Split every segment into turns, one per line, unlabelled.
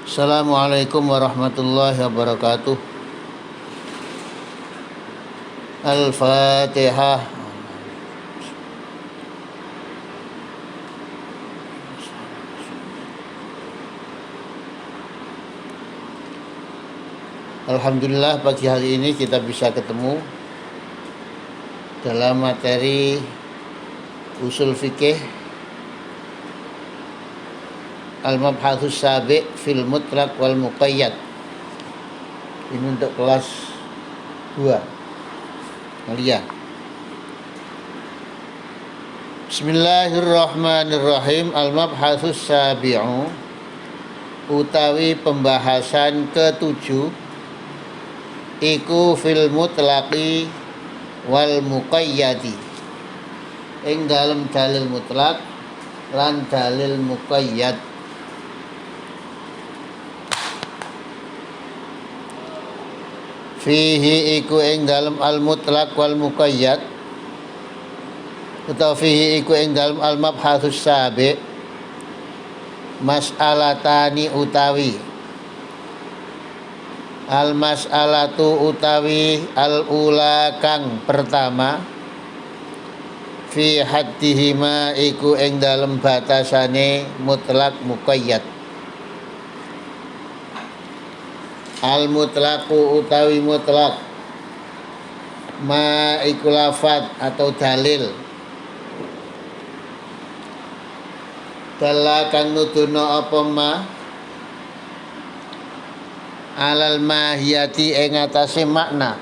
Assalamualaikum warahmatullahi wabarakatuh. Al-Fatihah. Alhamdulillah pagi hari ini kita bisa ketemu dalam materi usul fikih Al-Mabhathus Sabi' fil Mutlaq wal Muqayyad. Ini untuk kelas 2 Aliyah. Bismillahirrahmanirrahim. Al-Mabhathus Sabi'u utawi pembahasan ke-7 iku fil mutlaqi wal muqayyadi, ing dalem dalil mutlak lan dalil muqayyad. Fihi iku ing dalem al mutlak wal muqayyad, utawa fihi iku ing dalem al mabhathus sabi' mas'alatani utawi al mas'alatu utawi al ula kang pertama fi haddihima iku ing dalem batasane mutlak muqayyad. Al mutlaqu utawi mutlak ma iku lafad atau dalil dalla kang nuduno apa ma alal mahiyati ing atase makna.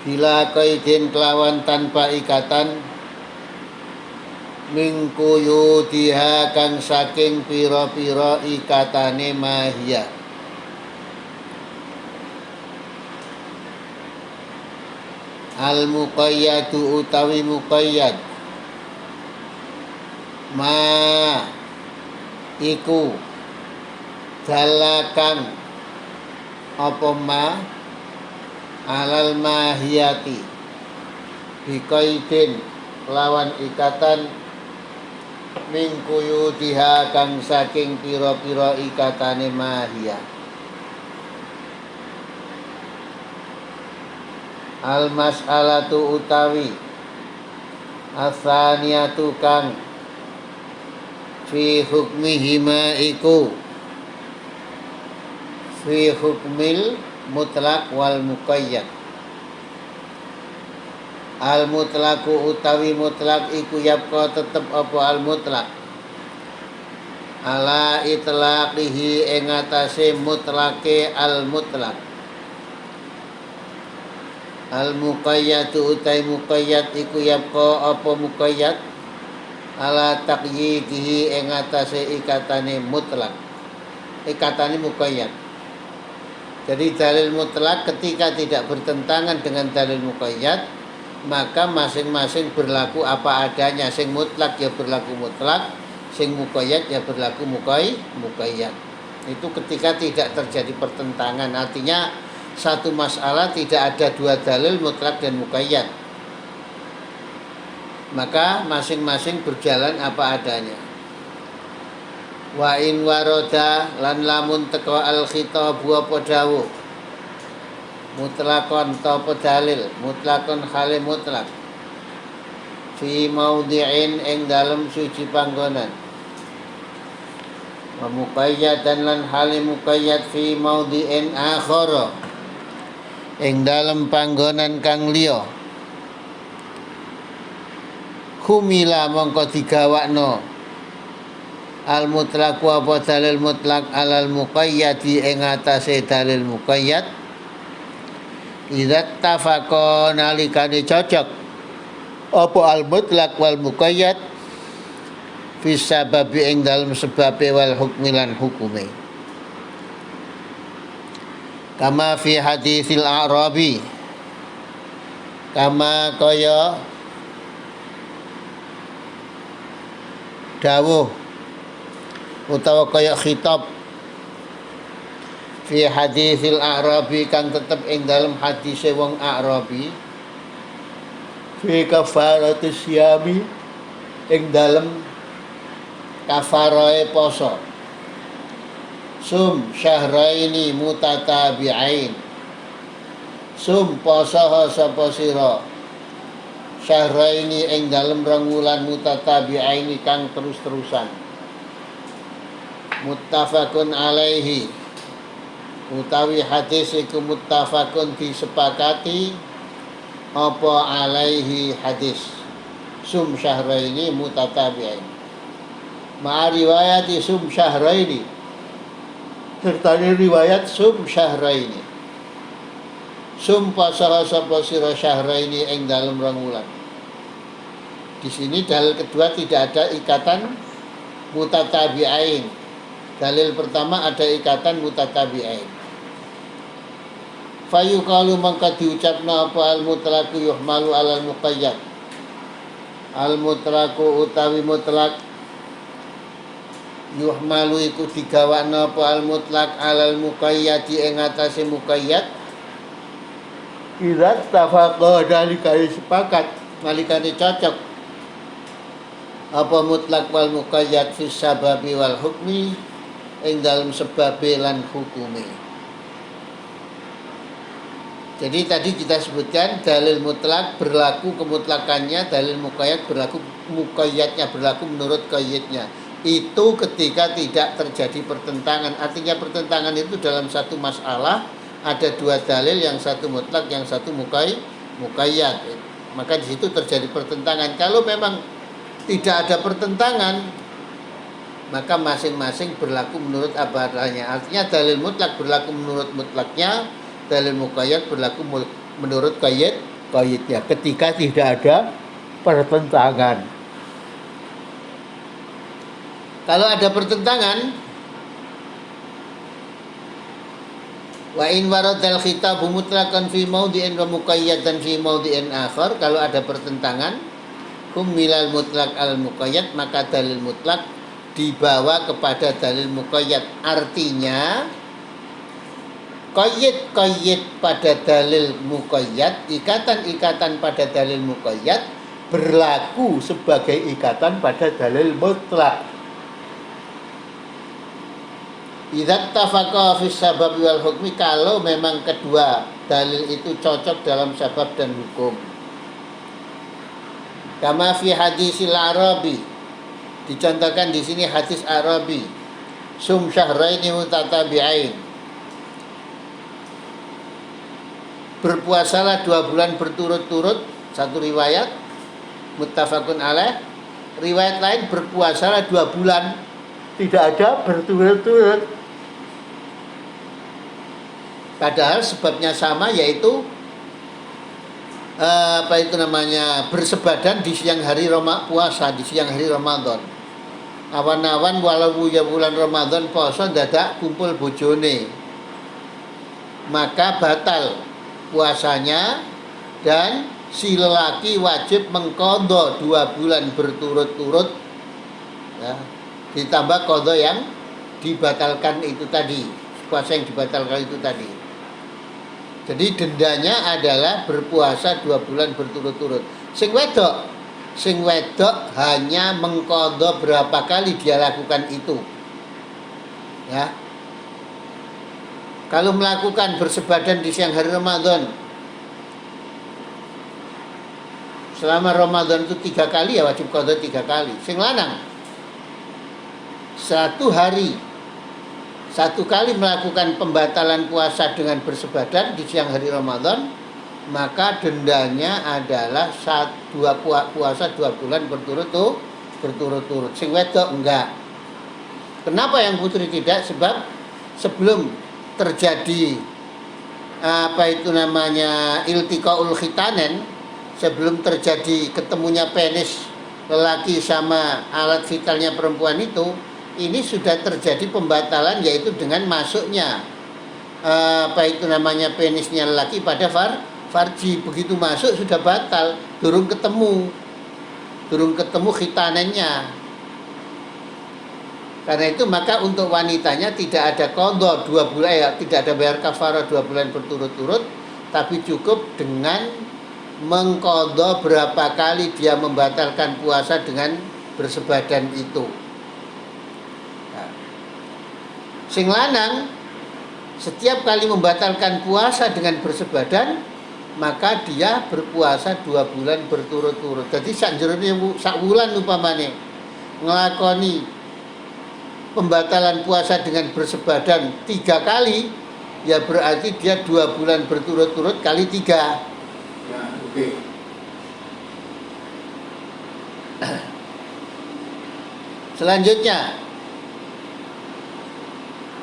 Bila qaidin kelawan tanpa ikatan mingkuyu diha kang saking pira-pira ikatane mahiyah. Al muqayyadu utawi muqayyad ma iku dalakan apa ma alal mahiyati biqaidin lawan ikatan mingkuyutiha kang saking pira-pira ikatane mahiyah. Al mas'alatu utawi asaniyatu kang fi hukmihima iku fi hukmil mutlaq wal muqayyad. Al mutlaqu utawi mutlaq iku yapqa tetep apa al mutlaq ala itlaqihi ing atase mutlaqe al mutlaq. Al muqayyadu utawi muqayyad iku yapqa apa muqayyad ala taqyidihi ing atase ikatane mutlak, ikatane muqayyad. Jadi dalil mutlak ketika tidak bertentangan dengan dalil muqayyad, maka masing-masing berlaku apa adanya. Sing mutlak ya berlaku mutlak, sing muqayyad ya berlaku muqayyad. Itu ketika tidak terjadi pertentangan. Artinya satu masalah tidak ada dua dalil mutlak dan muqayyad, maka masing-masing berjalan apa adanya. Wa in waroda lan lamun teko al khitabu apa dawuh mutlakon apa dalil mutlakon khale mutlak fi maudhi'in ing dalem suci panggonan, wa muqayyadan lan khale muqayyad fi maudhi'in akhara ing dalem panggonan kang liya. Humila mongko digawakno al mutlaq wa dalil mutlaq alal muqayyadi ing atase dalil muqayyad idza tafaqa nalikane cocok apa al mutlaq wal muqayyad fi sababi ing dalem sebabe wal hukmi lan hukume. Kama fi hadisil a'rabi, kama kaya dawuh utawa kaya khitab fi hadisil a'rabi kang tetep ing dalem hadise wong a'rabi fi kafaratus syami ing dalem kafarae poso. Sum syahraini mutatabi'ain. Sum poso sapa sira syahraini ing dalem rong wulan mutatabi'aini kang terus-terusan. Muttafaqun alaihi utawi hadis iku muttafaqun disepakati apa alaihi hadis sum syahraini mutatabi'ain ma riwayati sum syahraini serta riwayat sum syahraini sum pasaha sapa sira syahraini ing dalem rong wulan. Di sini dalil kedua tidak ada ikatan mutatabi'ain. Dalil pertama ada ikatan mutatabi'ain. Fayuqalu mangka diucapna apa al-mutlaqu yuhmalu alal muqayyad. Al-mutlaqu utawi mutlak yuhmalu iku digawakna apa al-mutlaq alal muqayyadi ing atase muqayyad. Idza tafaqa dalikane sepakat nalikane cocok apa mutlak wal muqayyad fi sababi wal hukmi ing dalam sebab lan hukume. Jadi tadi kita sebutkan dalil mutlak berlaku kemutlakannya, dalil muqayyad berlaku muqayyadnya berlaku menurut qayyadnya. Itu ketika tidak terjadi pertentangan. Artinya pertentangan itu dalam satu masalah ada dua dalil, yang satu mutlak, yang satu muqayyad. Maka di situ terjadi pertentangan. Kalau memang tidak ada pertentangan, maka masing-masing berlaku menurut apa adanya. Artinya dalil mutlak berlaku menurut mutlaknya, dalil muqayyad berlaku menurut qayyadnya ketika tidak ada pertentangan. Kalau ada pertentangan, wa in waradal khitabu mutlaqan fi maudhi'in wa muqayyadan fi maudhi'in akhar, kalau ada pertentangan humilal mutlaq al muqayyad, maka dalil mutlak dibawa kepada dalil muqayyad. Artinya qayyad pada dalil muqayyad, ikatan-ikatan pada dalil muqayyad berlaku sebagai ikatan pada dalil mutlak. Idza tafaqa fi sabab wal hukmi, kalau memang kedua dalil itu cocok dalam sabab dan hukum. Kama fi hadisil Arabi, dicontohkan di sini hadis Arabi, sum syahraini mutatabi'ain, berpuasalah 2 bulan berturut-turut, satu riwayat muttafaqun alaih. Riwayat lain berpuasalah 2 bulan, tidak ada berturut-turut. Padahal sebabnya sama, yaitu bersebadan di siang hari puasa, di siang hari Ramadan. Awan-awan walau ya bulan Ramadan poso dadak kumpul bojone, maka batal puasanya dan si lelaki wajib mengqadha 2 bulan berturut-turut, ya, ditambah qadha yang dibatalkan itu tadi, puasa yang dibatalkan itu tadi. Jadi dendanya adalah berpuasa 2 bulan berturut-turut. Sing wedok hanya mengqadha berapa kali dia lakukan itu, ya. Kalau melakukan bersebadan di siang hari Ramadan, selama Ramadan itu 3 kali, ya wajib qadha 3 kali. Sing lanang 1 hari 1 kali melakukan pembatalan puasa dengan bersebadan di siang hari Ramadan, maka dendanya adalah puasa 2 bulan berturut-turut. Sing wedok enggak. Kenapa yang putri tidak? Sebab sebelum terjadi iltiqaul khitanen, sebelum terjadi ketemunya penis lelaki sama alat vitalnya perempuan itu, ini sudah terjadi pembatalan, yaitu dengan masuknya penisnya lelaki pada farji. Begitu masuk sudah batal, durung ketemu khitanannya. Karena itu maka untuk wanitanya tidak ada qadha 2 bulan, ya, tidak ada bayar kafarah 2 bulan berturut-turut, tapi cukup dengan mengqadha berapa kali dia membatalkan puasa dengan bersebadan itu. Nah, sing lanang setiap kali membatalkan puasa dengan bersebadan, maka dia berpuasa 2 bulan berturut-turut. Jadi sak jerone sak wulan umpamane nglakoni pembatalan puasa dengan bersebadan 3 kali, ya berarti dia 2 bulan berturut-turut kali 3.
Ya, oke.
Selanjutnya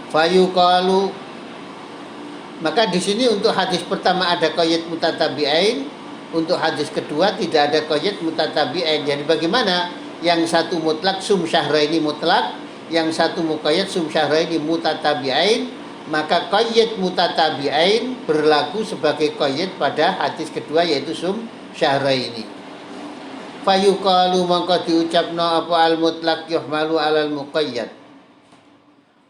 fayuqalu, maka di sini untuk hadis pertama ada qayyid mutatabi'ain, untuk hadis kedua tidak ada qayyid mutatabi'ain. Jadi bagaimana? Yang satu mutlak sum syahraini mutlak, yang satu muqayyad sum syahraini mutatabi'ain, maka qayyid mutatabi'ain berlaku sebagai qayyid pada hadis kedua yaitu sum syahraini. Fayuqalu mangka diucapna apa al mutlak yuhmalu alal muqayyad.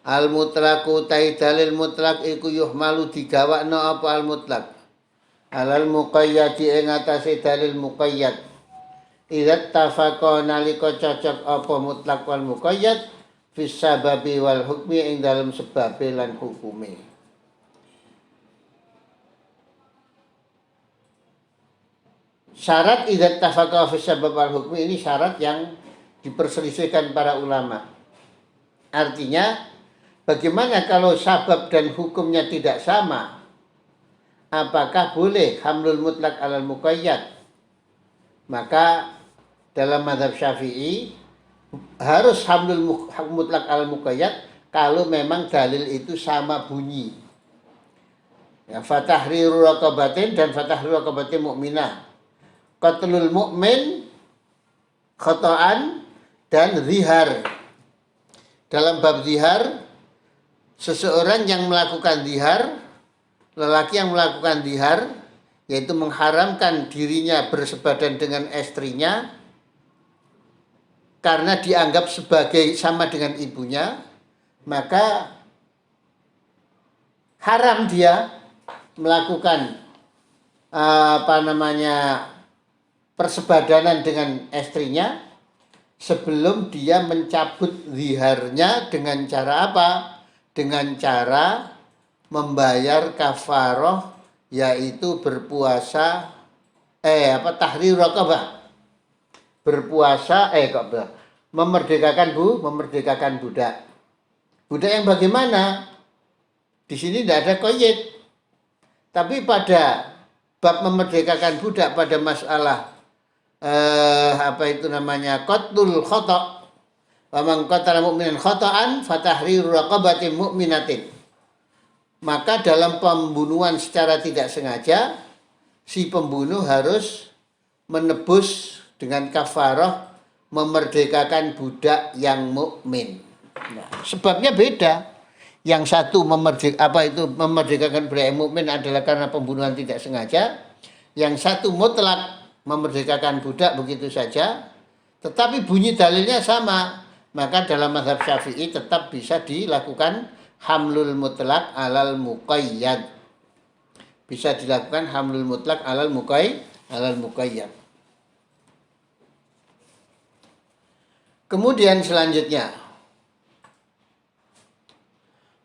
Al mutlaqu tai dalil mutlak iku yuhmalu digawakno apa al mutlak alal muqayyadi ing atase dalil muqayyad. Idza tafaqa nalika cocok apa mutlak wal muqayyad fis sababi wal hukmi ing dalam sebab lan hukume. Syarat idza tafaqa fis sabab wal hukmi ini syarat yang diperselisihkan para ulama. Artinya bagaimana kalau sabab dan hukumnya tidak sama? Apakah boleh hamlul mutlak alal muqayyad? Maka dalam mazhab Syafi'i harus hamlul mutlak alal muqayyad kalau memang dalil itu sama bunyi. Ya, fatahriru raqabatin dan fatahriru raqabatin mu'minah. Qatlul mu'min khata'an dan zihar. Dalam bab zihar, seseorang yang melakukan zihar, lelaki yang melakukan zihar, yaitu mengharamkan dirinya bersebadan dengan istrinya karena dianggap sebagai sama dengan ibunya, maka haram dia melakukan persebadanan dengan istrinya sebelum dia mencabut ziharnya dengan cara apa? Dengan cara membayar kafaroh, yaitu berpuasa tahrir raqabah. Berpuasa memerdekakan budak. Budak yang bagaimana? Di sini tidak ada qayyid. Tapi pada bab memerdekakan budak pada masalah qatlul khata', wa man qatala mu'minan khata'an fatahriru raqabatin mu'minatin. Maka dalam pembunuhan secara tidak sengaja, si pembunuh harus menebus dengan kafarah memerdekakan budak yang mukmin. Nah, sebabnya beda. Yang satu memerdekakan budak yang mukmin adalah karena pembunuhan tidak sengaja. Yang satu mutlak memerdekakan budak begitu saja, tetapi bunyi dalilnya sama, maka dalam mazhab Syafi'i tetap bisa dilakukan hamlul mutlak alal muqayyad. Bisa dilakukan hamlul mutlak alal muqayyad. Kemudian selanjutnya,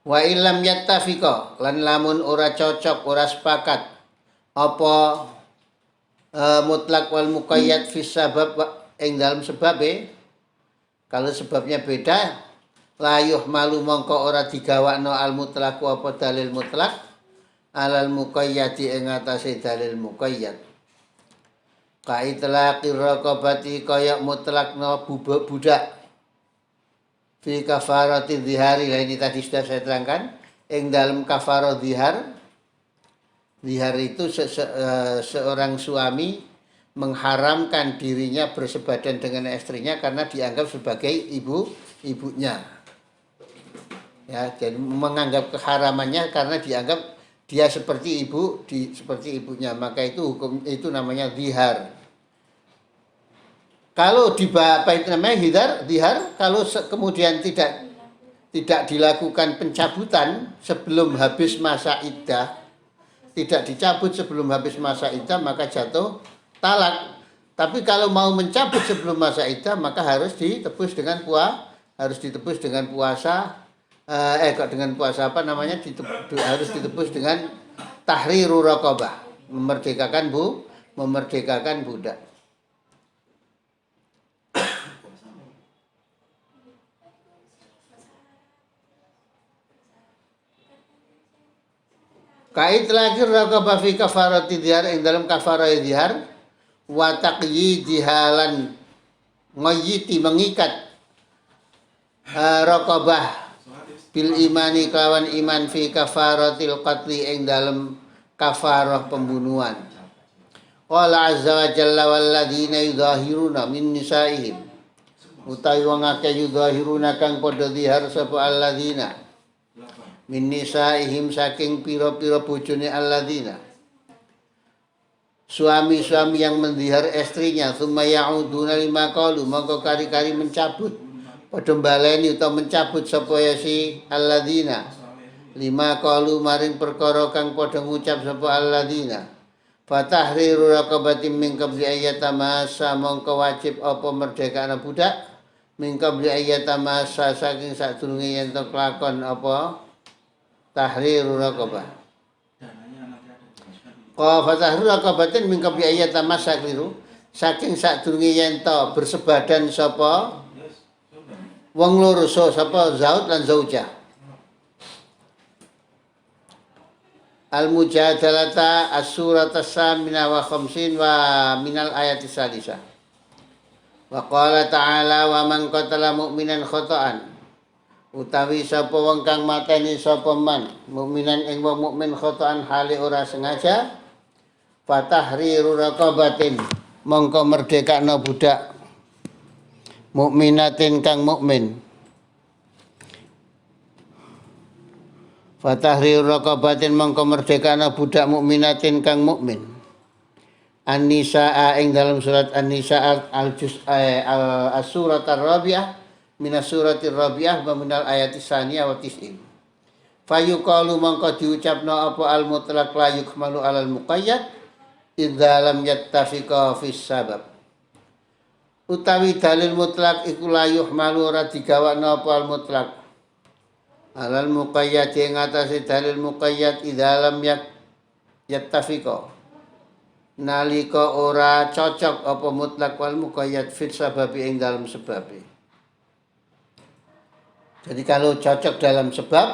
wa illam yattafiqa, lan lamun ora cocok, ora sepakat apa mutlak wal muqayyad fi sabab ing dalam sebabe, kalau sebabnya beda, layuh malu mongko ora digawakno al mutlaq apa dalil mutlak alal muqayyadi ing atase dalil muqayyad. Ka itlaqir raqabati kaya mutlakno budak fi kafarati dzihari. Lah ini tadi sudah saya terangkan, ing dalam kafarah dzihar. Dzihar itu seorang suami mengharamkan dirinya bersebadan dengan istrinya karena dianggap sebagai ibunya. Ya, jadi menganggap keharamannya karena dianggap dia seperti seperti ibunya, maka itu hukum itu namanya dzihar. Kalau dzihar kalau kemudian tidak dilakukan pencabutan sebelum habis masa iddah, tidak dicabut sebelum habis masa iddah maka jatuh talak. Tapi kalau mau mencabut sebelum masa iddah maka harus ditebus dengan puasa dengan puasa apa namanya harus ditebus dengan tahriru raqabah, memerdekakan budak. Kait lagi raqabah fi kafarati dihar ing dalam kafarah dihar wa taqyidihalan ngoyiti mengikat raqabah bil imani kawan iman fi kafaratil qatli ing dalam kafarah pembunuhan. Qala azza wa jalla walladzina yudahiruna min nisaihim utawi wong akeh yudahiruna kang padha dihar sapa alladzina min nisaihim saking pira-pira bojone alladzina suami-suami yang mendihar istrinya summa ya'uduna lima qalu mongko kari-kari mencabut padha baleni utawa mencabut sapa ya si alladzina lima qalu maring perkara kang padha ngucap sapa alladzina fatahriru raqabatin min qabli ayyatamassa mongko wajib apa merdekane budak min qabli ayyatamassa saking sadurunge yen to kelakon apa tahriru raqabah. Fatahriru raqabatin min qabli ayyatamassa kliru saking sadurunge yen to bersebadan sapa wong loro sapa zaud lan zaujah. Al-Mujadalata as-surat as-samina wa khamsin wa minal ayati sadisa. Wa qala ta'ala wa man qatala mu'minan khata'an utawi sapa wong kang mateni sapa man mukminan ing wong mukmin khata'an hale ora sengaja fatahriru raqabatin mongko merdekakno budak mukminatin kang mukmin fatahriru raqabatin mongko merdekakno budak mukminatin kang mukmin An-Nisaa ing dalam surat An-Nisaa al-juz as-surat ar-rabi'ah minas suratir rabi'ah wa minal ayati saniyah wa tis'in. Fayuqalu mangka diucapno apa al-mutlaq la yukmalu alal muqayyad idza lam yattafiqa fis sabab. Utawi dalil mutlak iku la yuhmalu ora digawakno apa al-mutlaq alal muqayyad ing atase dalil muqayyad idza lam yattafiqa nalika ora cocok apa mutlak wal muqayyad fit sababi ing dalam sebabe. Jadi kalau cocok dalam sebab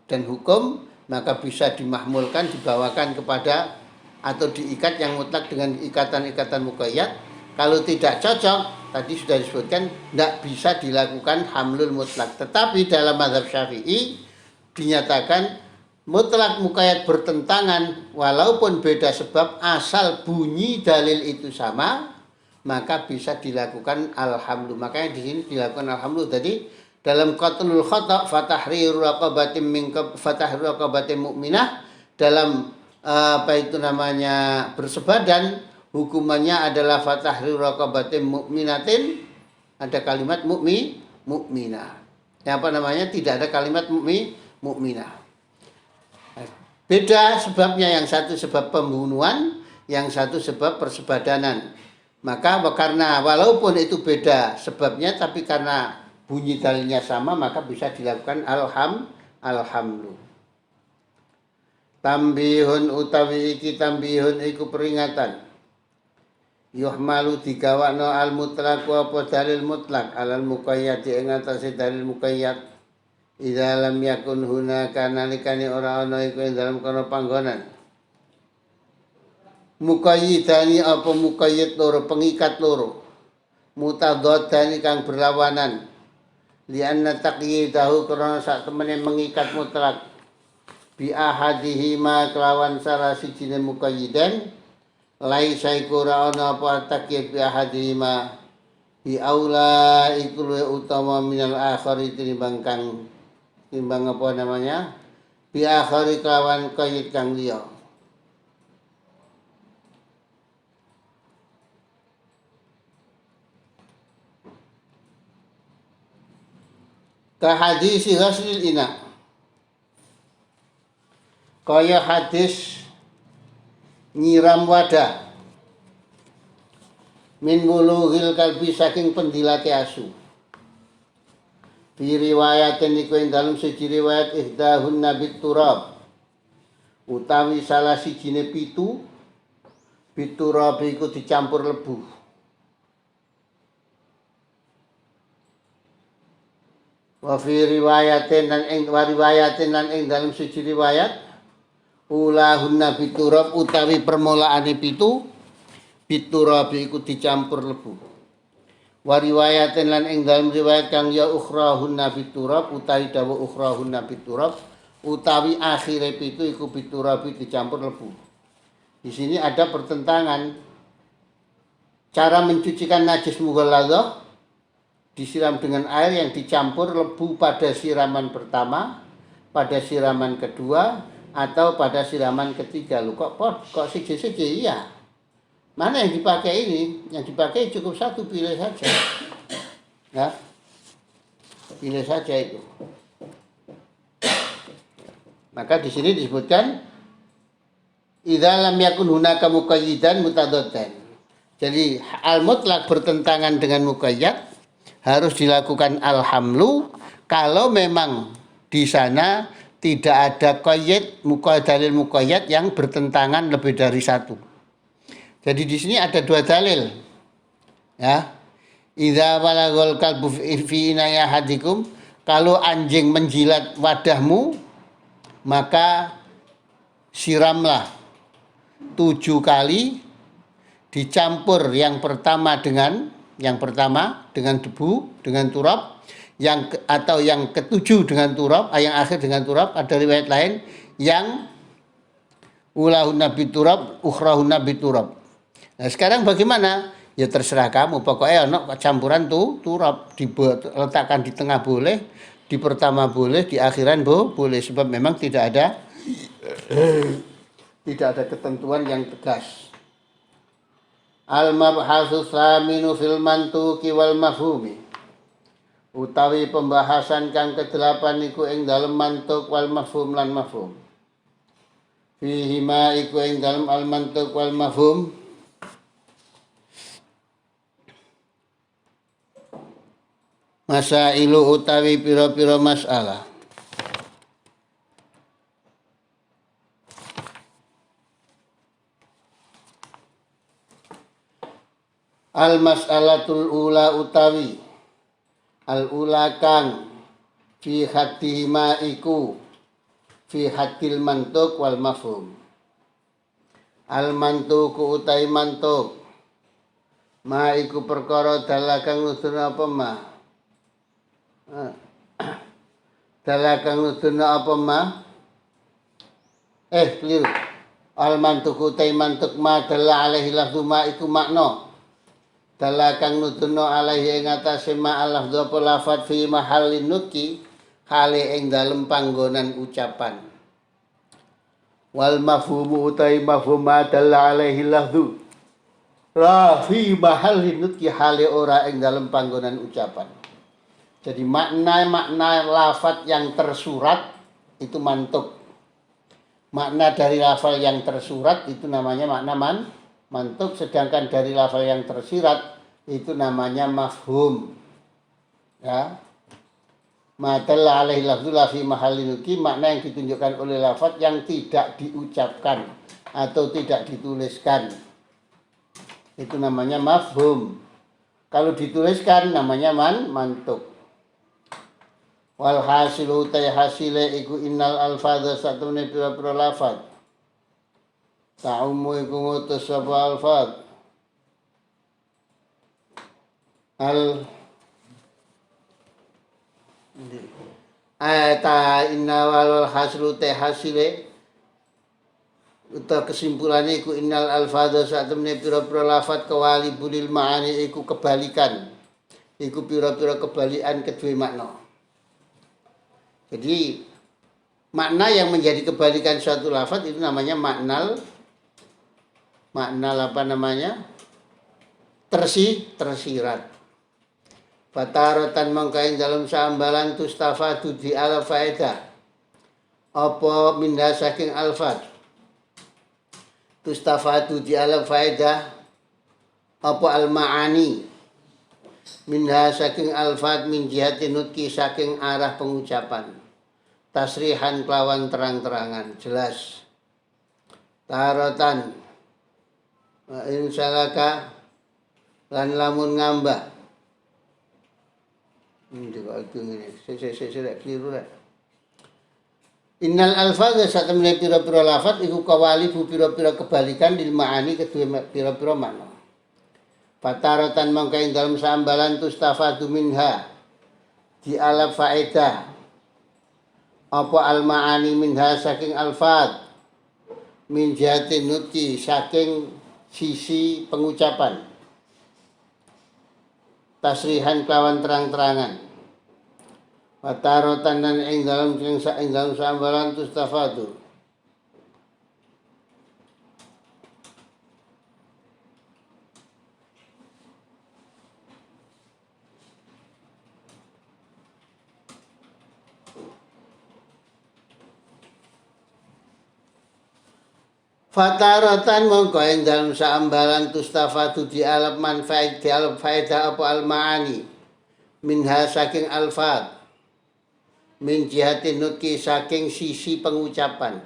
dan hukum maka bisa dimahmulkan, dibawakan kepada atau diikat yang mutlak dengan ikatan-ikatan muqayyad. Kalau tidak cocok, tadi sudah disebutkan tidak bisa dilakukan hamlul mutlak. Tetapi dalam mazhab Syafi'i dinyatakan mutlak muqayyad bertentangan walaupun beda sebab asal bunyi dalil itu sama maka bisa dilakukan alhamdulillah. Makanya di sini dilakukan alhamdulillah. Jadi dalam qatlul khata' fatahriru raqabatin mu'minah dalam apa itu namanya bersebadan hukumannya adalah fatahriru raqabatin mu'minatin ada kalimat mu'minah. Apa namanya tidak ada kalimat mu'minah. Beda sebabnya, yang satu sebab pembunuhan, yang satu sebab persebadanan. Maka karena walaupun itu beda sebabnya tapi karena bunyi dalilnya sama maka bisa dilakukan alhamdulillah. Tambihun utawi iki tambihun iku peringatan. Yuhmalu digawakno al mutlaq apa dalil mutlak alal muqayyad ing atase dalil muqayyad. Idza lam yakun hunaka nalikane ora ana iku ing dalam kono panggonan. Muqayyidani apa muqayyid loro pengikat loro. Mutadhaddani kang berlawanan. Lianna taqyidahu karena sak temene mengikat mutlak bi ahadihima kelawan salah sijine muqayyidan laisa iku ora ana apa taqyid bi ahadihima bi aula iku luwih utama minal akhari timbang apa namanya bi akhari kelawan qayyid kang liya. Ka hadis ghaslil ina kaya hadis nyiram wadah, min wuluhil kalbi saking pendilate asu. Fi riwayatin iku ing dalem siji riwayat ihdahun nabi turab utawi salah sijine pitu biturab iku dicampur lebu. Wa fi riwayatin lan ing dalem siji riwayat ulahun nabi turab utawi permulaane pitu biturab iku dicampur lebu. Wa riwayatin lan ing dalem riwayat kang ya ukhrahun nabi turab utawi dawuh ukhrahun nabi turab utawi akhire pitu iku biturab dicampur lebu. Di sini ada pertentangan cara mencucikan najis mughalladah, disiram dengan air yang dicampur lebu pada siraman pertama, pada siraman kedua, atau pada siraman ketiga. Lu kok siji-siji? Iya. Mana yang dipakai ini? Yang dipakai cukup satu, pilih saja. Ya. Pilih saja itu. Maka di sini disebutkan idza lam yakun hunaka muqayyidan mutadaddan. Jadi al-mutlaq bertentangan dengan muqayyad, harus dilakukan al-hamlu kalau memang di sana tidak ada qayyid dalil muqayyad yang bertentangan lebih dari satu. Jadi di sini ada dua dalil. Ya. Idza walagol kalbu fi inaya hadikum, kalau anjing menjilat wadahmu maka siramlah 7 kali, dicampur yang pertama dengan debu, dengan turab, atau yang ketujuh dengan turab, yang akhir dengan turab. Ada riwayat lain yang ulahun nabi turab, ukhrahun nabi turab. Nah sekarang bagaimana? Ya terserah kamu. Pokoknya ono campuran tuh turab, diletakkan di tengah boleh, di pertama boleh, di akhiran boleh. Sebab memang tidak ada ketentuan yang tegas. Al-mabhasu tsaminu fil mantuqi wal mafhumi. Utawi pembahasan kang ke-8 iku ing dalem mantuk wal mafhum lan mafhum. Fihi ma iku ing dalem al mantuk wal mafhum masailu utawi pira-pira masalah. Al-mas'alatul ula utawi al-ula kang fi haddihima iku fi haddil mantuk wal mafhum. Al-mantuku utawi mantuk ma iku perkara dalakang nuduhna apa ma. Dalakang nuduhna apa ma? Keliru. Al-mantuku utawi mantuk ma dalla alaihi lafzu ma iku makna. Dalakang nuduhna alaihi ing atase ma al-lafzu apa lafat fi mahallin nutqi hale ing dalem panggonan ucapan. Wal mafhumu utawi mafhum ma dalla alaihi lafzu la fi mahallin nutqi hale ora ing dalem panggonan ucapan. Jadi makna lafaz yang tersurat itu mantuk. Makna dari lafaz yang tersurat itu namanya makna mantuk, sedangkan dari lafaz yang tersirat itu namanya mafhum. Ya. Madalla alaihi lafzu la fi mahallin nutqi, makna yang ditunjukkan oleh lafaz yang tidak diucapkan atau tidak dituliskan. Itu namanya mafhum. Kalau dituliskan namanya mantuk. Wal hasilu tay hasile iku innal alfadha satune pira-pira lafaz ta'ummu iku ngutus sapa alfaz ayata inna wal hasilu tay hasile utawa kesimpulannya iku innal alfadha satune pira-pira lafaz kawali bulil ma'ani iku kebalikan, iku pira-pira kebalikan kedua makna. Jadi makna yang menjadi kebalikan suatu lafaz itu namanya makna apa namanya? Tersirat. Fataratan mangkaing dalam saambalan tustafadu di ala faedah. Apa minda saking alfaz. tustafadu di alam faedah apa al-ma'ani minha saking alfat min jihati nutki saking arah pengucapan tasrihan kelawan terang-terangan jelas tarotan insalaka lan lamun ngambah ini kok aku ngene saya keliru rek. Innal alfadza satamne pira-pira lafat iku kawalifu pira-pira kebalikan lil ma'ani kedua pira-pira makna. Fataratan mangka ing dalem sambalan tustafadu minha di alaf faedah apa al ma'ani minha saking alfat min jihati nutki saking sisi pengucapan tasrihan kelawan terang-terangan. Watarotan dan ing dalam sambalan tustafadu Fataratan mongko ing dalam sambalan tustafadu di alam manfaat di alam faedah apa al maani minha saking alfat min jihatin nutki saking sisi pengucapan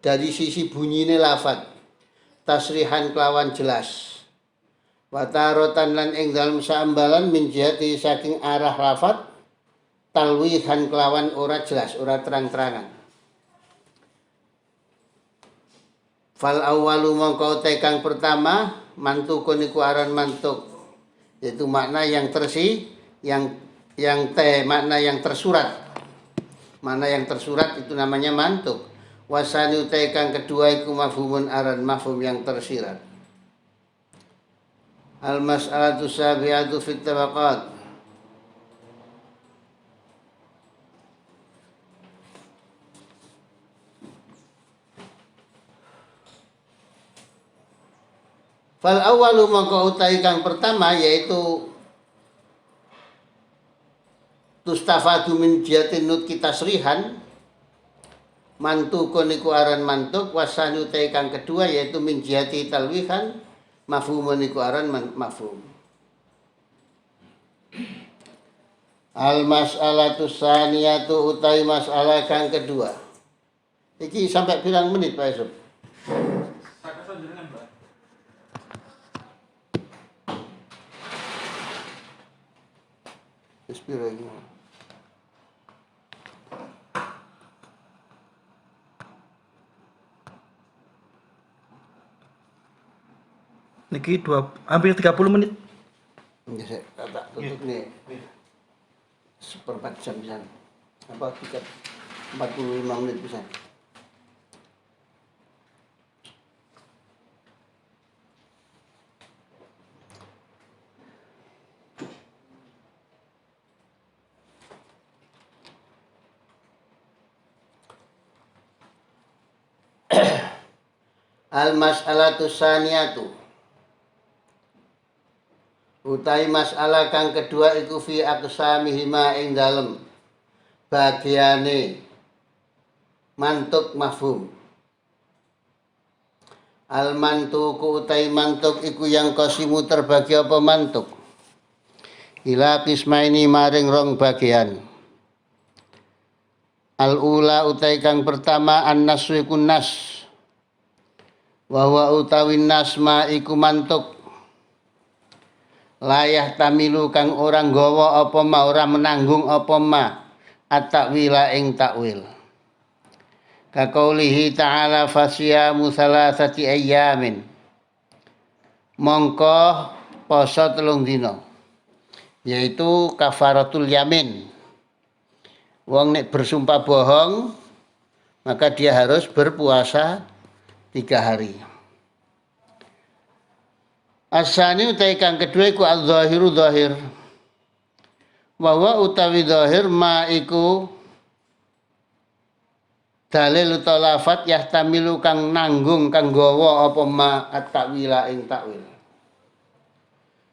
dari sisi bunyine lafat tasrihan kelawan jelas watarotan lan ing dalem sambalan min jihati saking arah lafat talwihan kelawan ora jelas ora terang-terangan fal awwalu mongko kang pertama mantukun iku aran mantuk yaitu makna yang makna yang tersurat. Mana yang tersurat itu namanya mantuk. Wasani utai kang kedua iku mafhumun aran mafhum yang tersirat. Al mas'alatu sabi'atu fit tabaqat. Fal awwalu maka utai kang pertama yaitu tustafadu min jihatin nutki tasrihan mantukun iku aran mantuk wasani utai kang kedua yaitu min jihati talwihan mafhumun iku aran mafhum. Al mas'alatu saniyatu utai masalah kang kedua. Iki sampai pirang menit Pak Yusuf? Bismillahirrahmanirrahim.
Niki hampir 30 menit.
Ya, saya tak tutup nih. Seperempat jam bisa. Apa 45 menit bisa. Al mas'alatu saniyatu utai masalah kang kedua iku fi aqsamihima ing dalem bagiane mantuk mafhum. Al mantuku utai mantuk iku yang kosimu terbagi apa mantuk ila qismaini maring rong bagian. Al ula utai kang pertama an-nasu iku nas wa huwa utawi nasma iku mantuk layah tamilu kang orang gawa apa ma ora menanggung apa ma at-ta'wila ing takwil kaqaulihi ta'ala fasyamu salasati ayyamin mongko poso 3 dina yaitu kafaratul yamin wong nek bersumpah bohong maka dia harus berpuasa 3 hari. Asani utai kang kedua iku al-zahiru zahir. Wa utawi zahir ma iku dalil utawa lafat yahtamilu kang nanggung kang gawa apa ma at-ta'wila ing takwil.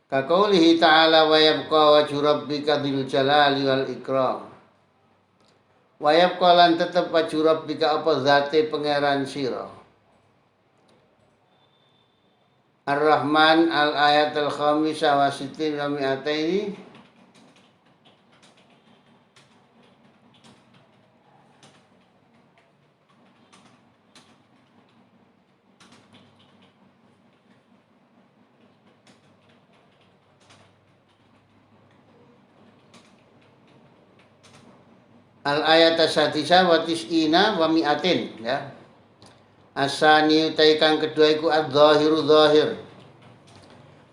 Kaqaulihi ta'ala wa yabqa wajhu rabbika dzil jalali wal ikram. Wa yabqa lan tetep wajhu rabbika apa zate pangeran sira. Ar-Rahman al-ayat al-khamisah wa sittin wa mi'ataini. Al-ayat as-sadisah wa tis'ina wa mi'atin, ya. Asani utai kang kedua iku adz-dzahiru dzahir.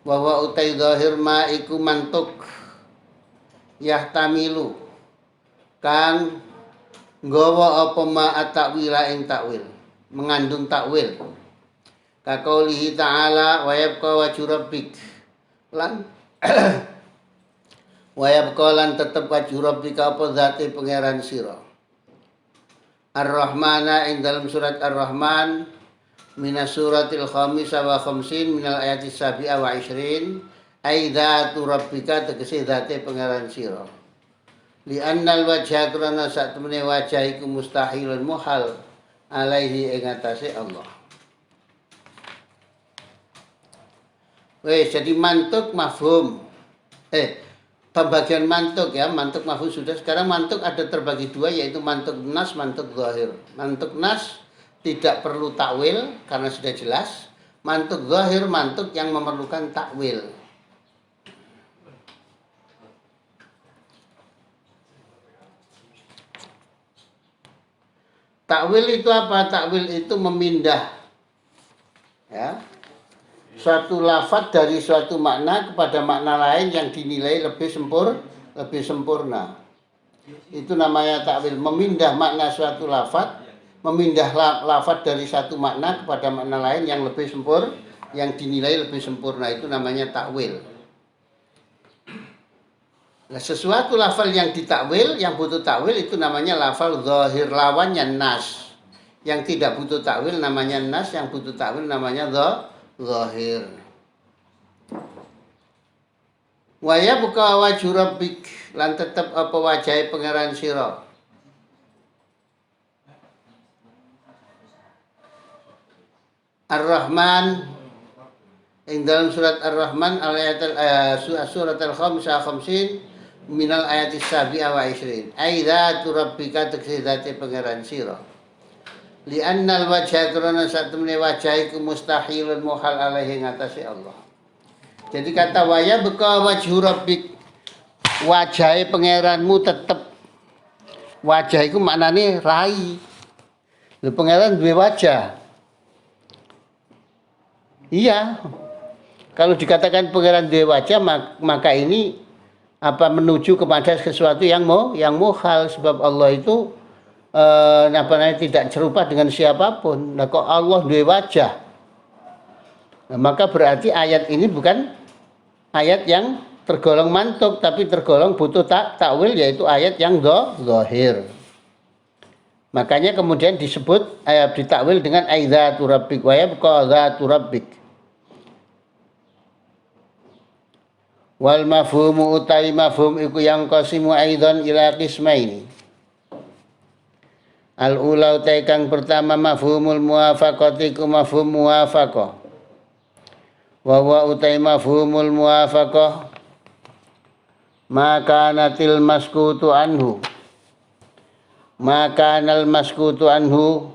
Wa wa utai dzahir ma iku mantuk yahtamilu kang nggawa apa ma at-ta'wila ing takwil, mengandung takwil. Kaqaulihi ta'ala wa yabqa wajhu rabbik lan wa yabqa lan tetep wajhu rabbika apa zate pangeran sira. Ar-Rahmana ing dalam surat Ar-Rahman minas suratil khamisah wa khamsin minal ayatis sabi'ah wa ishrin aidatu rabbika tegese zate pangeran sira. Li annal wajha karena sak temene wajah iku mustahilun muhal alaihi ing atase Allah. Wes jadi mantuk mafhum. Pembagian mantuk ya, mantuk mafhum sudah. Sekarang mantuk ada terbagi dua, yaitu mantuk nas, mantuk zahir. Mantuk nas tidak perlu takwil karena sudah jelas. Mantuk zahir mantuk yang memerlukan takwil. Takwil itu apa? Takwil itu memindah ya, suatu lafadz dari suatu makna kepada makna lain yang dinilai lebih sempurna. Itu namanya takwil, memindah makna suatu lafadz, memindah lafadz dari satu makna kepada makna lain yang lebih yang dinilai lebih sempurna. Itu namanya takwil. Nah, sesuatu lafal yang ditakwil, yang butuh takwil itu namanya lafal zahir, lawannya nas. Yang tidak butuh takwil namanya nas, yang butuh takwil namanya zahir. Waya buka wajhu rabbik lan tetep apa wajahe pangeran sira. Ar-Rahman ing dalam surat Ar-Rahman surat al-khamisah khamsin minal ayatis sabi'ah wa ishrin aidatu rabbika tegese zate pangeran sira. Li annal wajha karena sak temene wajah iku mustahilun muhal alaihi ngatasi Allah. Jadi kata waya buka wajhu rabbik, wajahe pangeranmu tetep. Wajah iku maknane rai. Lho pangeran duwe wajah. Iya. Kalau dikatakan pangeran duwe wajah maka ini menuju kepada sesuatu yang muhal, sebab Allah itu tidak serupa dengan siapapun. Nah kok Allah duwe wajah, nah, maka berarti ayat ini bukan ayat yang tergolong mantuk, tapi tergolong butuh takwil, yaitu ayat yang zahir. Makanya kemudian disebut ditakwil dengan aidzatu rabbik wa yabqa dzatu rabbik. Wal mafhumu utai mafhum iku yang qasimu aidan ila qismaini. Al-ula utai kang pertama mafhumul muwafaqati ku mafhum muwafaqah. Wa wa utai mafhumul muwafaqah maka natil maskutu anhu. Maka nal maskutu anhu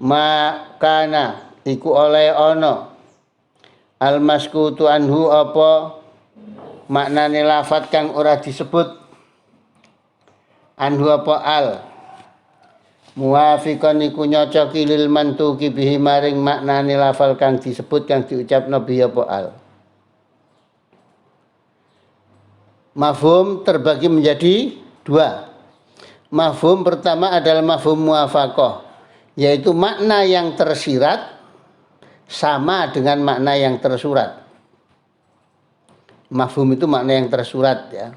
makana iku oleh ono. Al maskutu anhu apa maknane lafadz kang ora disebut, anhu apa al muwafiqan iku nyocoki lil mantuki bihi maring maknane lafal kang disebut kang diucapno bihi apa al. Mafhum terbagi menjadi dua. Mafhum pertama adalah mafhum muwafaqah, yaitu makna yang tersirat sama dengan makna yang tersurat. Mafhum itu makna yang tersurat ya.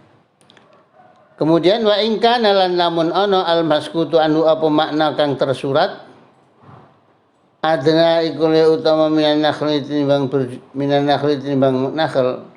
Kemudian wa in kana lan lamun ana al maskutu anhu apa makna kang tersurat adna iku le utama minan nakhli tinimbang nakhl.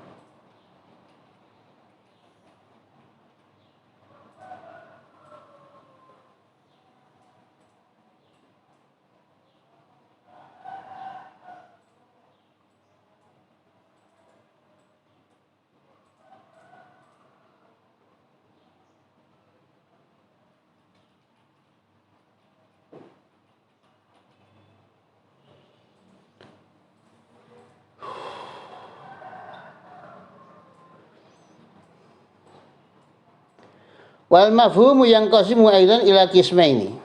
Wal mafhumu yang qasimu aidan ila qismaini.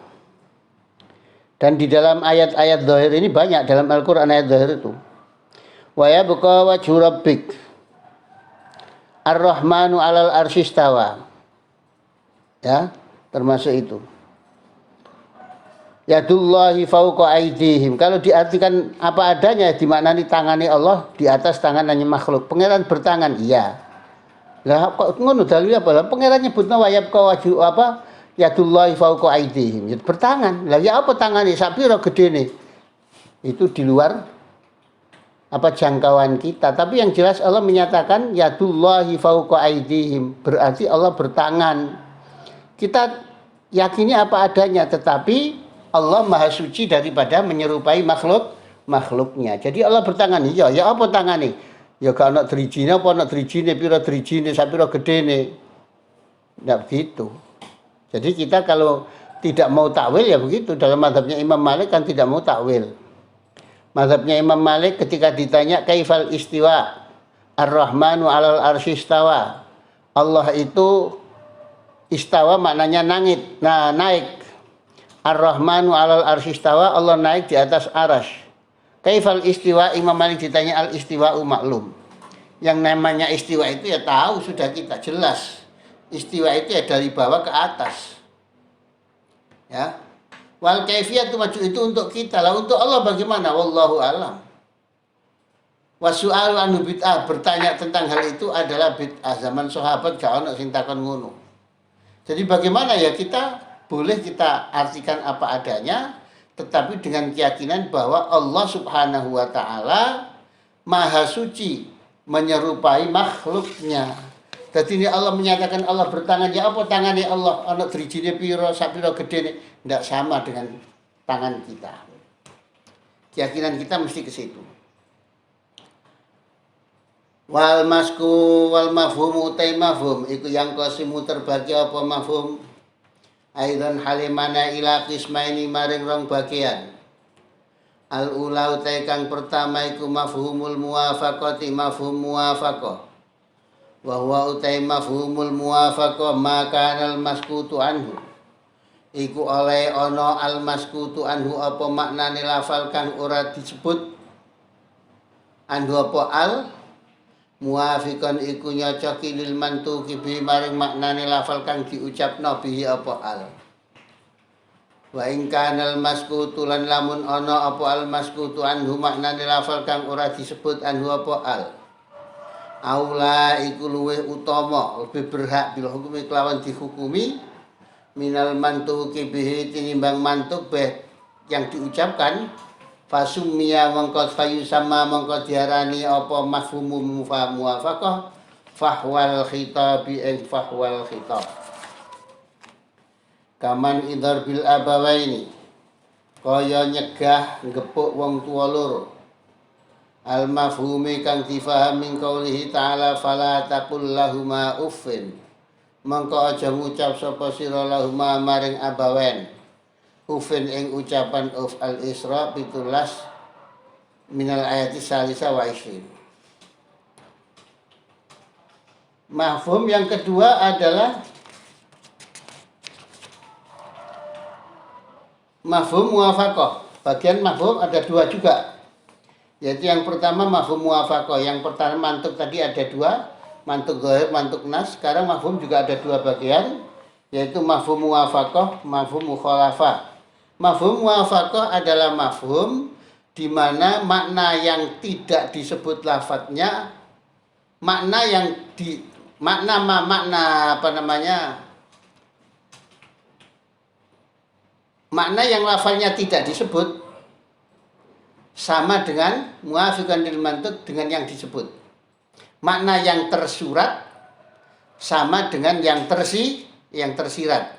Dan di dalam ayat-ayat zahir ini banyak dalam Al-Qur'an ayat zahir itu. Wa yabqa wajhu rabbik Ar-Rahmanu 'alal arsyistawa. Ya, termasuk itu. Yadullahi fauqa aidihim. Kalau diartikan apa adanya dimaknani tangani Allah di atas tangannya makhluk. Pangeran bertangan, iya. Lah kok ngono dalil apa? Lah pangeran nyebutna wa yabqa wajhu apa? Yadullahi fauqa aidihim. Ya bertangan. Lah ya apa tangane? Sak pira gedene? Itu di luar apa jangkauan kita. Tapi yang jelas Allah menyatakan yadullahi fauqa aidihim. Berarti Allah bertangan. Kita yakini apa adanya, tetapi Allah maha suci daripada menyerupai makhluknya. Jadi Allah bertangan. Iya, ya apa tangane? Ya gak ana drijine apa ana drijine pira drijine sak pira gedene. Ndak begitu. Jadi kita kalau tidak mau takwil ya begitu. Dalam mazhabnya Imam Malik kan tidak mau takwil. Mazhabnya Imam Malik ketika ditanya kaifal istiwa Ar-Rahmanu 'alal arsyistawa. Allah itu istawa maknanya nangit. Nah, naik. Ar-Rahmanu 'alal arsyistawa, Allah naik di atas arasy. Kaifal istiwa, Imam Malik ditanya al istiwa'u maklum. Yang namanya istiwa itu ya tahu sudah kita jelas. Istiwa itu ya dari bawah ke atas. Ya. Wal kaifiyatu maju itu untuk kita. Lah untuk Allah bagaimana? Wallahu alam. Wasu'alu anu bid'ah, bertanya tentang hal itu adalah bid'ah. Zaman sahabat gak ono sing takon ngono. Jadi bagaimana ya kita boleh kita artikan apa adanya, tetapi dengan keyakinan bahwa Allah Subhanahu wa taala maha suci menyerupai makhluknya. Jadi ini Allah menyatakan Allah bertangan, ya apa tangannya Allah? Ana drijine pira, sak pira gedene, ndak sama dengan tangan kita. Keyakinan kita mesti ke situ. Wal masku wal mafhum utai mafhum iku yang qasimu terbagi apa mafhum aidan halimana ila qismaini maring rong bagian. Al ula utai kang pertama iku mafhumul muwafaqati mafhum muwafaqah. Wa huwa utai mafhumul muwafaqah maka al maskutu anhu. Iku oleh ana al maskutu anhu apa maknane lafal kang ora disebut anhu apa al muwafiqan iku nyocoki lil mantuqi bi maring maknane lafal kang diucapna bihi apa al. Wa in kanal maskutu lan lamun ana apa al maskutu anhu maknane lafal kang ora disebut anhu apa al. Aula iku luwih utama, lebih berhak bil hukumi kelawan dihukumi minal mantuqi bihi tinimbang mantuk beh yang diucapkan. Fasumia mongko fayu sama mongko diarani apa mafhumul muwafaqah fahwal khitabi ing fahwal khitab. Kaman idhar bil abawaini kaya nyegah ngepuk wong tuwa loro. Al mafhumi kang difahami qaulihi ta'ala fala taqul lahuma uffin. Mongko aja ngucap sapa sira lahuma maring abawen. Ufin ing ucapan uf al-Isra 17 minal ayati salisa wa isrin. Mafhum yang kedua adalah mafhum muwafaqah. Bagian mafhum ada dua juga. Yaitu yang pertama mafhum muwafaqah. Yang pertama mantuk tadi ada dua, mantuk zahir, mantuk nas. Sekarang mafhum juga ada dua bagian, yaitu mafhum muwafaqah, mafhum mukhalafah. Mafhum muwafaqah adalah mafhum di mana makna yang tidak disebut lafadznya, makna yang di makna apa namanya? Makna yang lafadznya tidak disebut sama dengan muwafiqan lil mantuq dengan yang disebut. Makna yang tersurat sama dengan yang tersirat.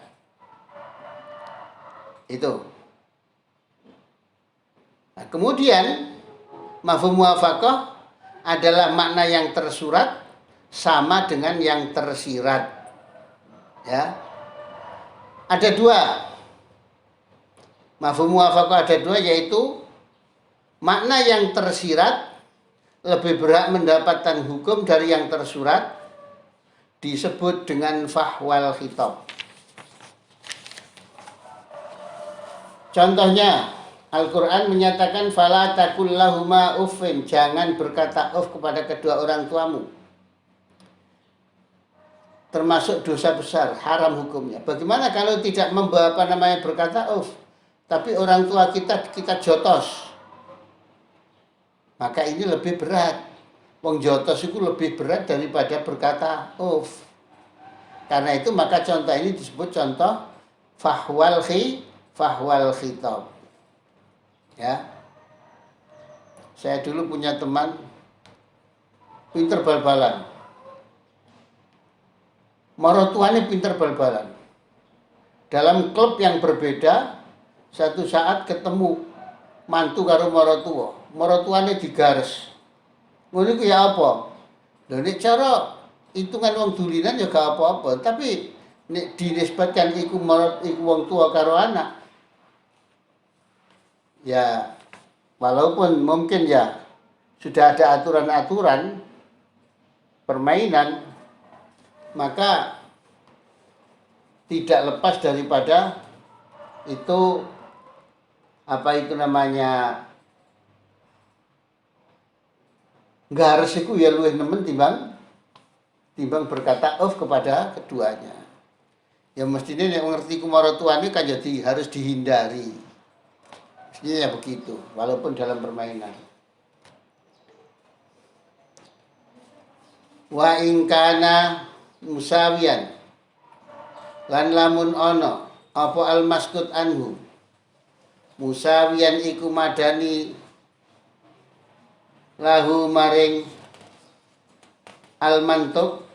Itu. Nah, kemudian mafhum muwafaqah adalah makna yang tersurat sama dengan yang tersirat. Ya. Ada dua. Mafhum muwafaqah ada dua, yaitu makna yang tersirat lebih berhak mendapatkan hukum dari yang tersurat, disebut dengan fahwal khitab. Contohnya Al-Quran menyatakan fala takul lahuma uffin, jangan berkata uff kepada kedua orang tuamu. Termasuk dosa besar, haram hukumnya. Bagaimana kalau tidak berkata uff, tapi orang tua kita jotos? Maka ini lebih berat. Wong jotos itu lebih berat daripada berkata uff. Karena itu maka contoh ini disebut contoh fahwal khitab. Ya. Saya dulu punya teman pinter bal-balan. Marotuane pinter bal-balan. Dalam klub yang berbeda, satu saat ketemu mantu karo marotua. Marotuane digares. Ngono iku ya apa? Lha nek cara hitungan wong dulinan ya gak apa-apa, tapi nek dinisbatkan iku wong tua karo anak. Ya walaupun mungkin ya sudah ada aturan-aturan permainan, maka tidak lepas daripada itu garis iku ya luwih nemen timbang berkata off kepada keduanya. Ya mestinya nek ngerti ku maratuane kan jadi harus dihindari. Mestinya ya begitu, walaupun dalam permainan. Wa in kana musawiyan lan lamun ana apa al maskut anhu musawiyan iku madani lahu maring al mantuk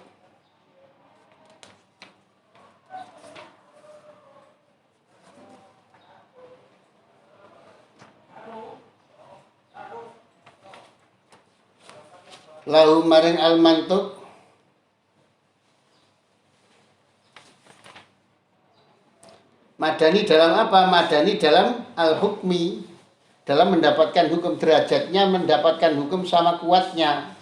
lahu maring al mantuk madani dalam apa? Madani dalam al-hukmi, dalam mendapatkan hukum, derajatnya mendapatkan hukum sama kuatnya.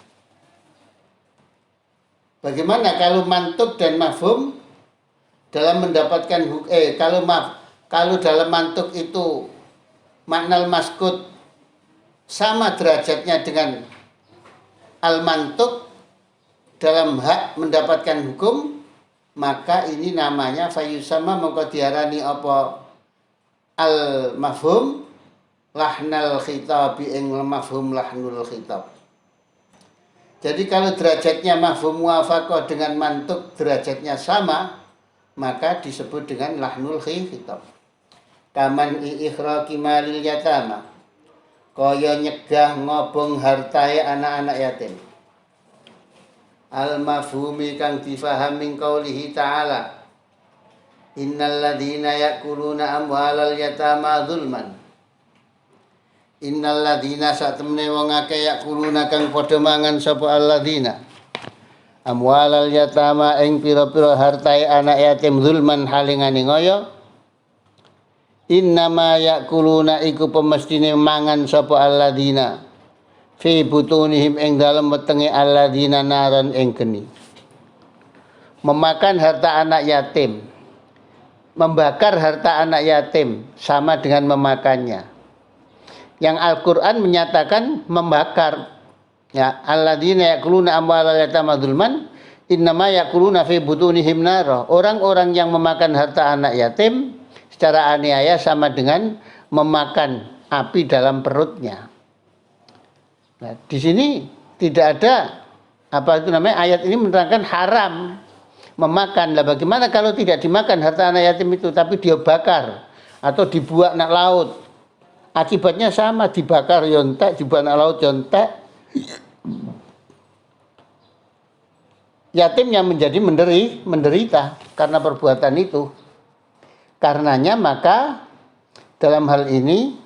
Bagaimana kalau mantuk dan mafhum dalam mendapatkan kalau dalam mantuk itu makna al-maskut sama derajatnya dengan al-mantuk dalam hak mendapatkan hukum, maka ini namanya fayusama mongko diarani apa al-mafhum lahnal khitab ing mafhum lahnul khitab. Jadi kalau derajatnya mafhum muwafaqah dengan mantuk derajatnya sama, maka disebut dengan lahnul khitab. Kaman ikhraqi malil yatama, kaya nyegah ngobong hartae anak-anak yatim. Al-mafhumi kang difahami qaulihi ta'ala innal ladzina ya'kuluna amwalal yatama dzulman. Innal ladzina satemene wong akeh ya'kuluna kang padha mangan sapa alladzina amwalal yatama ing pira-pira hartae anak yatim dzulman halingane ngoyo. Innama ya'kuluna iku pemestine mangan sapa alladzina fi butunihim ing dalem wetenge alladzina naran ing geni. Memakan harta anak yatim, membakar harta anak yatim sama dengan memakannya. Yang Al-Qur'an menyatakan membakar. Ya, alladzina ya'kuluna amwalal yatama dzulman innama ya'kuluna fi butunihim nara. Orang-orang yang memakan harta anak yatim secara aniaya sama dengan memakan api dalam perutnya. Nah, di sini tidak ada ayat ini menerangkan haram memakan. Lah bagaimana kalau tidak dimakan harta anak yatim itu tapi dia bakar atau dibuat nak laut? Akibatnya sama, dibakar yontek, dibuat nak laut yontek. Yatimnya menjadi menderita karena perbuatan itu. Karenanya maka dalam hal ini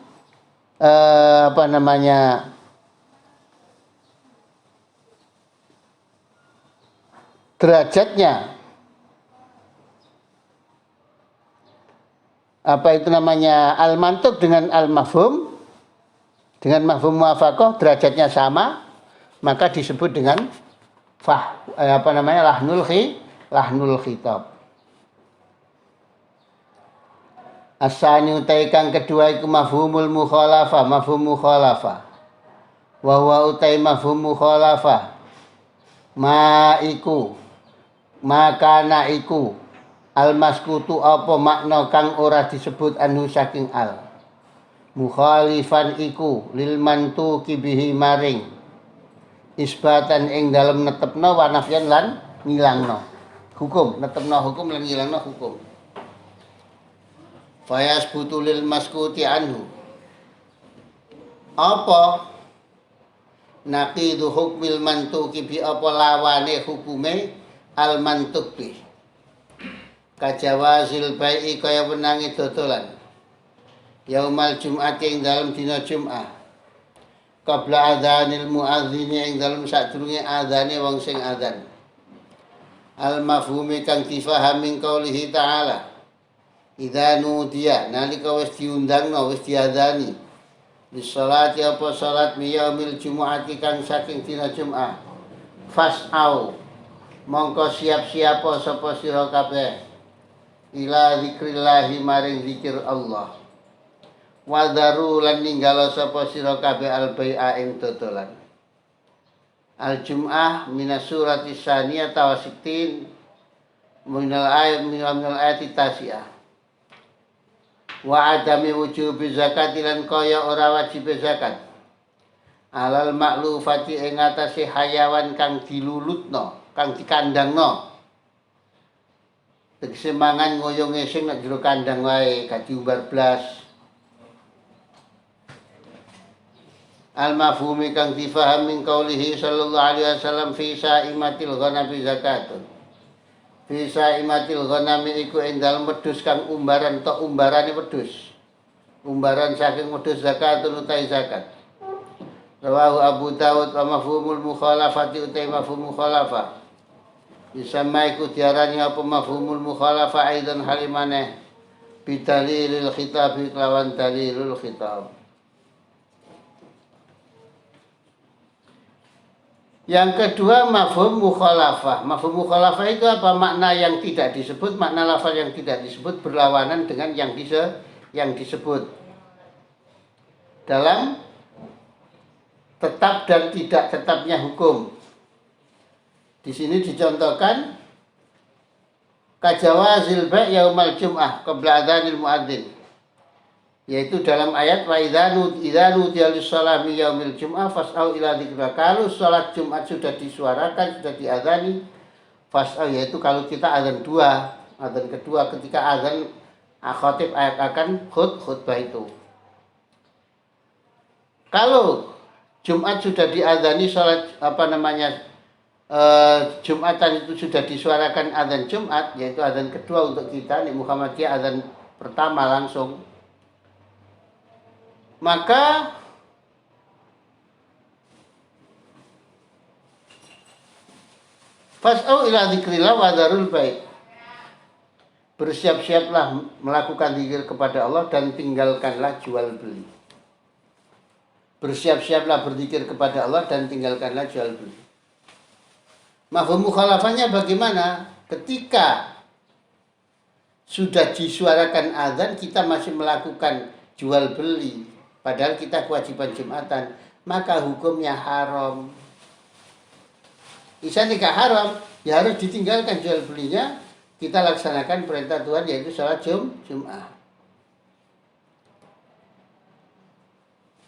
derajatnya al-mantuk dengan al-mafhum, dengan mafhum muwafaqah derajatnya sama, maka disebut dengan lahnul khitab. Asani utai kang kedua iku mafhumul mukhalafah, mafhum mukhalafah. Wa huwa utai mafhum mukhalafah. Ma iku makana iku almaskutu apa makna kang ora disebut anu saking al. Mukhalifan iku lil mantuqi bihi maring isbatan ing dalem netepno wa nafyan lan ngilangno. Hukum, netepno hukum lan ngilangno hukum. Fayasbutu lil maskuti anhu. Apa naqidu hukmil mantuqi bi apa lawane hukume al mantuq bi. Kajawazil bai'i kaya wenangi dodolan. Yaumal Jum'ati ing dalem dina Jum'ah. Qabla adzanil muadzini ing dalem sadurunge adzane wong sing adzan. Al mafhumi kang difahami qaulihi ta'ala. Idza nudiya nalika wis diundangno wis diadzani. Bis salati apa salat yaumil Jum'ati kang saking dina Jum'ah. Fas'au mongko siap-siap sapa sira kabeh ila zikrillahi maring zikir Allah. Wadaru lan ninggalo sapa sira kabeh al-bai'a ing dodolan. Al-Jum'ah minas surati tsaniyah tawasitin minal ayat tasi'ah. Wa adami wujubi zakati lan kaya ora wajib zakat. Alal maklufati ing atase hayawan kang dilulutno, kang dikandangno. Tegese mangan ngoyonge sing nek jero kandang wae gak diumbar blas. Al-mafhumi kang difahami qaulihi sallallahu alaihi wasallam fi sa'imatil ghanami zakatun. Fi sa'imatil ghanami iku ing dalem wedhus kang umbaran tok umbarane wedhus. Umbaran saking wedhus zakatun utai zakat. Rawahu Abu Dawud wa mafhumul mukhalafati utai mafhum mukhalafah. Bisa iku diarani apa mafhumul mukhalafah aidan halimane bidalilil khitab lawan dalilul khitab. Yang kedua mafhum mukhalafah. Mafhum mukhalafah itu apa? Makna yang tidak disebut, makna lafal yang tidak disebut berlawanan dengan yang disebut. Dalam tetap dan tidak tetapnya hukum. Di sini dicontohkan kajawazil bai' yaumal Jum'ah qabla adzanil muadzin. Yaitu dalam ayat wa idza nudiya lis-sholati yaumil Jum'ah fas'au ila dzikrillah. Kalau salat Jumat sudah disuarakan, sudah diadzani, fas'au yaitu kalau kita adzan dua, adzan kedua ketika adzan khatib ayat akan khutbah itu. Kalau Jumat sudah diadzani salat Jumatan itu sudah disuarakan adzan Jumat, yaitu adzan kedua untuk kita di Muhammadiyah, adzan pertama langsung. Maka fas'au ila dzikrillah wa dzarul bai'. Bersiap-siaplah melakukan zikir kepada Allah dan tinggalkanlah jual beli. Bersiap-siaplah berzikir kepada Allah dan tinggalkanlah jual beli. Mafhum mukhalafahnya bagaimana? Ketika sudah disuarakan azan kita masih melakukan jual beli, padahal kita kewajiban Jumatan, maka hukumnya haram. Bisa nikah haram, ya harus ditinggalkan jual belinya. Kita laksanakan perintah Tuhan yaitu sholat Jum'ah.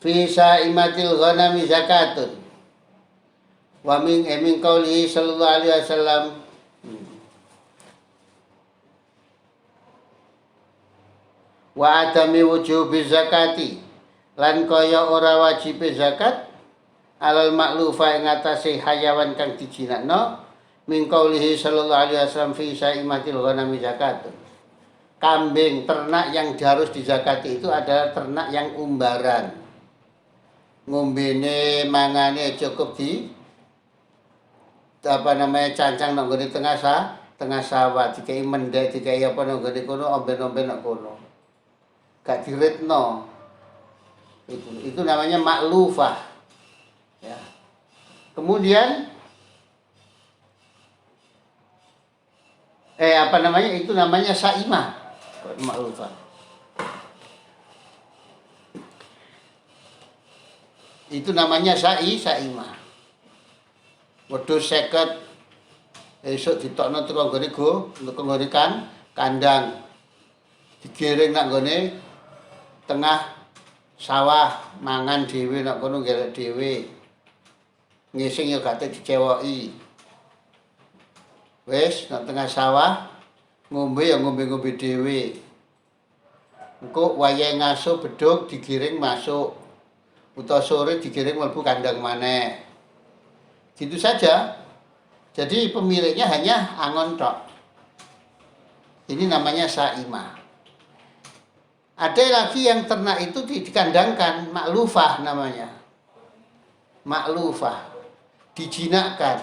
Fi sa'imatil ghanami zakatun. Wa min qaulihi sallallahu alaihi wasallam wa adami wujubi zakati lan kaya ora wajib zakat alal maklufa ing atase hayawan kang dijinakno min qaulihi sallallahu alaihi wasallam fi sa'imatil ghanami zakatun. Kambing ternak yang harus dizakati itu adalah ternak yang umbaran. Ngombene mangane cukup di cancang nang ngene tengah sawah dikai mendek dikai apa nang ngene kono omben-omben nang kono. Gak diretno. Itu namanya maklufah. Ya. Kemudian itu namanya saimah. Maklufah. Itu namanya saimah. Wedhus 50 esuk ditokno teko nggone kandang. Digiring nak nggone tengah sawah, mangan dhewe nak kono ngelek dhewe. Ngising ya gate dicewoki. Wis nak tengah sawah ngombe ya ngombe-ngombe dhewe. Engko wayahe ngaso bedhug digiring masuk. Utawa sore digiring mlebu kandang maneh. Gitu saja. Jadi pemiliknya hanya angon tok. Ini namanya saimah. Ada lagi yang ternak itu dikandangkan, maklufah namanya. Maklufah. Dijinakkan.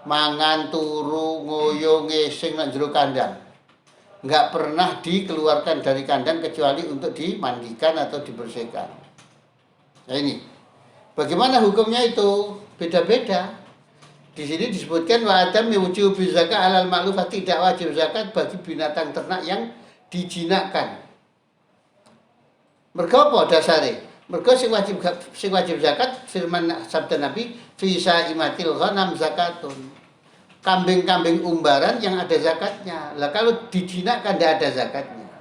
Mangan, turu, ngoyo, ngising nang jero kandang. Enggak pernah dikeluarkan dari kandang kecuali untuk dimandikan atau dibersihkan. Nah ini. Bagaimana hukumnya itu? Beda-beda. Di sini disebutkan wa adam wujubi zakat alal ma'lufah, tidak wajib zakat bagi binatang ternak yang dijinakkan. Mergo apa dasare? Mergo sing wajib zakat firman sabda Nabi fi saimatil ghanam zakatun. Kambing-kambing umbaran yang ada zakatnya. Lah kalau dijinakkan tidak ada zakatnya.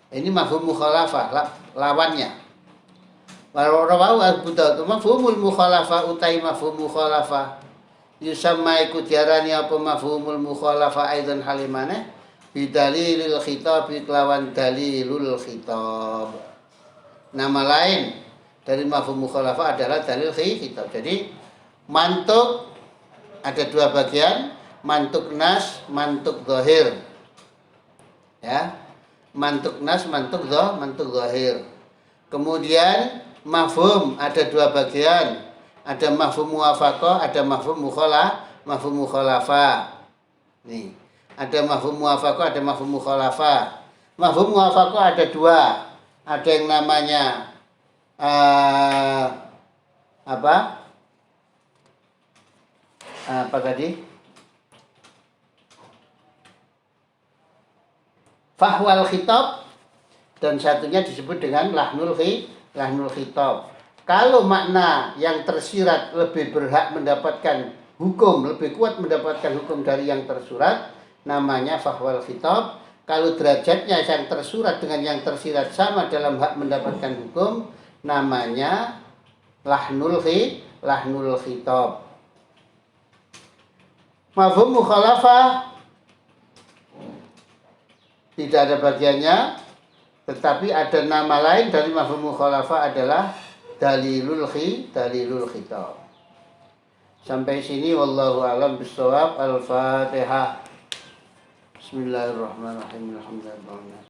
Ini mafhum mukhalafah, lawannya. Rawahu Abu Daud, mafhumul mukhalafah utai mafhum mukhalafah. Yusamma iku diarani apa mafhumul mukhalafah aidan halimane bidalilil khitab kelawan dalilul khitab. Nama lain dari mafhum mukhalafah adalah dalil khitab. Jadi mantuk ada dua bagian, mantuk nas, mantuk zahir. Ya. Mantuk nas, mantuk zahir. Kemudian mafhum ada dua bagian, ada mafhum muwafaqah, ada mafhum mukhalafah. Nih, ada mafhum muwafaqah, ada mafhum mukhalafah. Mafhum muwafaqah ada dua, ada yang namanya apa tadi? Fahwal khitab, dan satunya disebut dengan lahnul khitab. Kalau makna yang tersirat lebih berhak mendapatkan hukum, lebih kuat mendapatkan hukum dari yang tersurat, namanya fahwal khitab. Kalau derajatnya yang tersurat dengan yang tersirat sama dalam hak mendapatkan hukum, namanya lahnul khitab. Mafhum mukhalafah tidak ada bagiannya, tetapi ada nama lain dari mafhum mukhalafah adalah dalilul khitab. Sampai sini wallahu a'lam bishawab. Al-Fatihah. Bismillahirrahmanirrahim. Alhamdulillah.